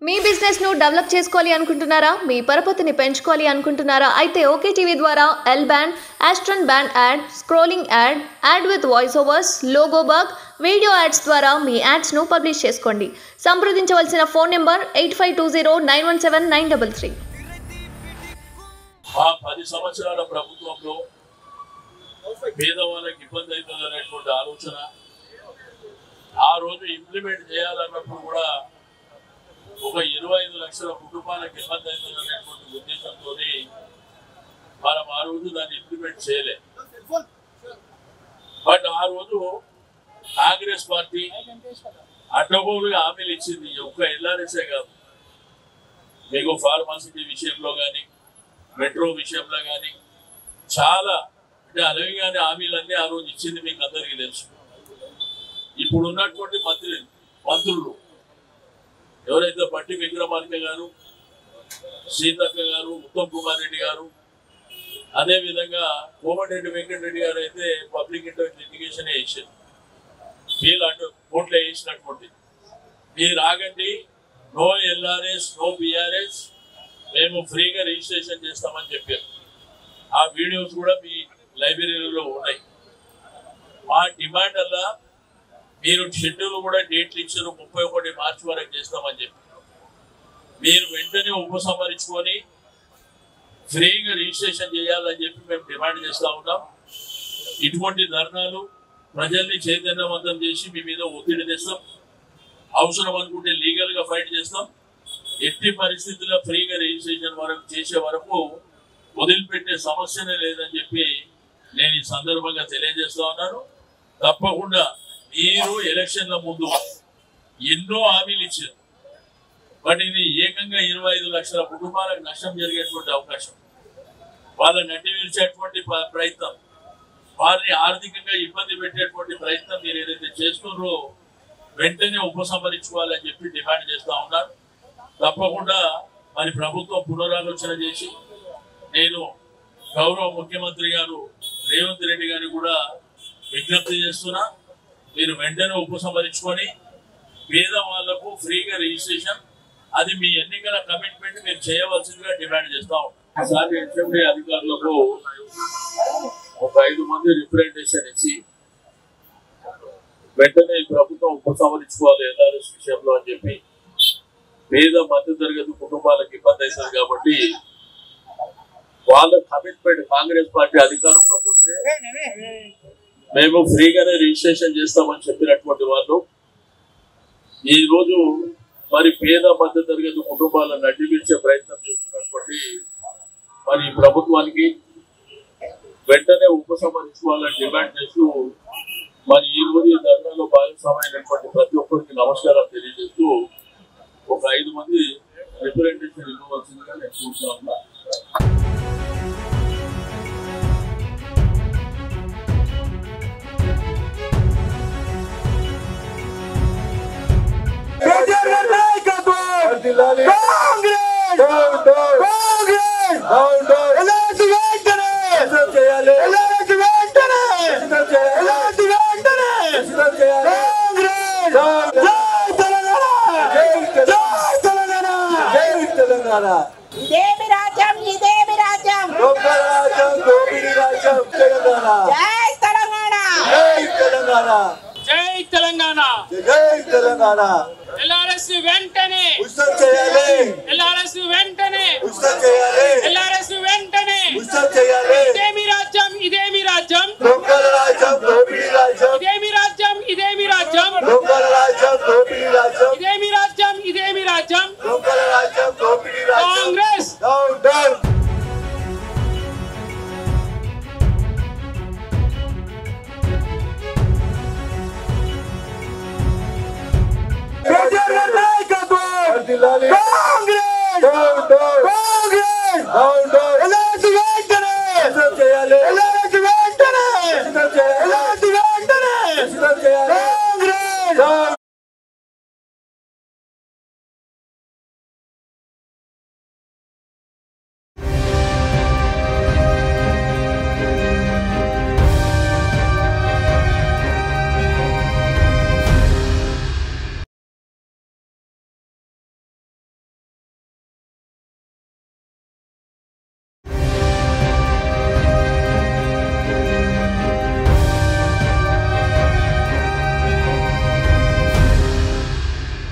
మీ business ను develop చేసుకోవాలి అనుకుంటున్నారా? మీ పరపతిని పెంచుకోవాలి అనుకుంటున్నారా? అయితే ఓకే టీవీ ద్వారా L band, Aston band ad, scrolling ad, ad with voice overs, logo bug, video ads ద్వారా మీ యాడ్స్ ను పబ్లిష్ చేసుకోండి. సంప్రదించవలసిన ఫోన్ నెంబర్ 8520917933. ఆ 10 సంవత్సరాల ప్రభుత్వంలో పేదవాళ్ళకి ఇబ్బంది అవుతుందనేటువంటి ఆలోచన ఆ రోజు ఇంప్లిమెంట్ చేయాలన్నప్పుడు కూడా ఒక 25 లక్షల కుటుంబాలకు ఇబ్బంది అవుతుందనేటువంటి ఉద్దేశంతో మనం ఆ రోజు దాన్ని ఇంప్లిమెంట్ చేయలేదు. బట్ ఆ రోజు కాంగ్రెస్ పార్టీ అడ్డగోలుగా హామీలు ఇచ్చింది. ఒక్క ఎల్ఆర్ఎస్ఏ కాదు, మీకు ఫార్మాసిటీ విషయంలో కానీ మెట్రో విషయంలో కానీ చాలా అంటే అలవిగానే హామీలన్నీ ఆ రోజు ఇచ్చింది మీకు అందరికీ తెలుసు. ఇప్పుడు ఉన్నటువంటి మంత్రులు ఎవరైతే బట్టి విక్రమార్క గారు, సీతక్క గారు, ఉత్తమ్ కుమార్ రెడ్డి గారు, అదేవిధంగా కోమటిరెడ్డి వెంకటరెడ్డి గారు అయితే పబ్లిక్ ఇంటర్వ్యూ లిటిగేషన్ వేసారు. వీళ్ళు అటు కోర్టులో వేసినటువంటి మీరు ఆగండి, నో ఎల్ఆర్ఎస్, నో బిఆర్ఎస్, మేము ఫ్రీగా రిజిస్ట్రేషన్ చేస్తామని చెప్పారు. ఆ వీడియోస్ కూడా మీ లైబ్రరీలో ఉన్నాయి. మా డిమాండ్ అలా మీరు షెడ్యూల్ కూడా డేట్లు ఇచ్చారు, 31 మార్చి వరకు చేస్తామని చెప్పి మీరు వెంటనే ఉపసంహరించుకొని ఫ్రీగా రిజిస్ట్రేషన్ చేయాలని చెప్పి మేము డిమాండ్ చేస్తూ ఉన్నాం. ఇటువంటి ధర్నాలు ప్రజల్ని చైతన్యవంతం చేసి మీ మీద ఒత్తిడి తెస్తాం. అవసరం అనుకుంటే లీగల్గా ఫైట్ చేస్తాం. ఎట్టి పరిస్థితుల్లో ఫ్రీగా రిజిస్ట్రేషన్ వరకు చేసే వరకు వదిలిపెట్టే సమస్యనే లేదని చెప్పి నేను ఈ సందర్భంగా తెలియజేస్తా ఉన్నాను. తప్పకుండా మీరు ఎలక్షన్ల ముందు ఎన్నో హామీలు ఇచ్చారు, బట్ ఇది ఏకంగా 25 లక్షల కుటుంబాలకు నష్టం జరిగేటువంటి అవకాశం, వాళ్ళని నడ్డివిల్చేటువంటి ప్రయత్నం, వారిని ఆర్థికంగా ఇబ్బంది పెట్టేటువంటి ప్రయత్నం మీరు ఏదైతే చేస్తున్నారో వెంటనే ఉపసంహరించుకోవాలని చెప్పి డిమాండ్ చేస్తూ ఉన్నారు. తప్పకుండా మరి ప్రభుత్వం పునరాలోచన చేసి నేను గౌరవ ముఖ్యమంత్రి గారు రేవంత్ రెడ్డి గారిని కూడా విజ్ఞప్తి చేస్తున్నా, మీరు వెంటనే ఉపసంహరించుకొని పేదవాళ్లకు ఫ్రీగా రిజిస్ట్రేషన్, అది మీ ఎన్నికల కమిట్మెంట్ మీరు చేయవలసిందిగా డిమాండ్ చేస్తా ఉన్నాం. ఈసారి అసెంబ్లీ అధికారులకు ఒక 5 మంది రిప్రజెంటేషన్ ఇచ్చి వెంటనే ఈ ప్రభుత్వం ఉపసంహరించుకోవాలి ఎల్ఆర్ఎస్ విషయంలో అని చెప్పి పేద మధ్య తరగతి కుటుంబాలకు ఇబ్బంది అవుతుంది కాబట్టి వాళ్ళ కమిట్మెంట్ కాంగ్రెస్ పార్టీ అధికారంలోకి వస్తే మేము ఫ్రీగానే రిజిస్ట్రేషన్ చేస్తామని చెప్పినటువంటి వాళ్ళు ఈ రోజు మరి పేద మధ్య తరగతి కుటుంబాలను నడ్డిపించే ప్రయత్నం చేస్తున్నటువంటి మరి ప్రభుత్వానికి వెంటనే ఉపసంహరించుకోవాలని డిమాండ్ చేస్తూ మరి ఈ రోజు ఈ ధర్నాలో భాగస్వామైనటువంటి ప్రతి ఒక్కరికి నమస్కారాలు తెలియజేస్తూ ఒక 5 మంది రిప్రజెంటేషన్ ఇవ్వవలసిందిగా నేను చూస్తా ఉన్నా. ఇదేమి రాజ్యం, ఇదేమి రాజ్యం, జై తెలంగాణ, జై తెలంగాణ, జై తెలంగాణ, జై తెలంగాణ. ఎల్ఆర్ఎస్ వెంటనే ఉత్సవం చేయాలి, ఎల్ఆర్ఎస్ వెంటనే ఉత్సవం చేయాలి, ఎల్ఆర్ఎస్ వెంటనే ఉత్సవం చేయాలి. ఇదేమి రాజ్యం, ఇదేమి రాజ్యం, దొంగల రాజ్యం, దోపిడీ రాజ్యం, ఇదేమి రాజ్యం, ఇదేమి రాజ్యం, దొంగల రాజ్యం, దోపిడీ రాజ్యం, ఇదేమి రాజ్యం, ఇదేమి రాజ్యం, దొంగల రాజ్యం, దోపిడీ రాజ్యం. Congress down down. కేసీఆర్ గారి నాయకత్వం వర్ధిల్లాలి.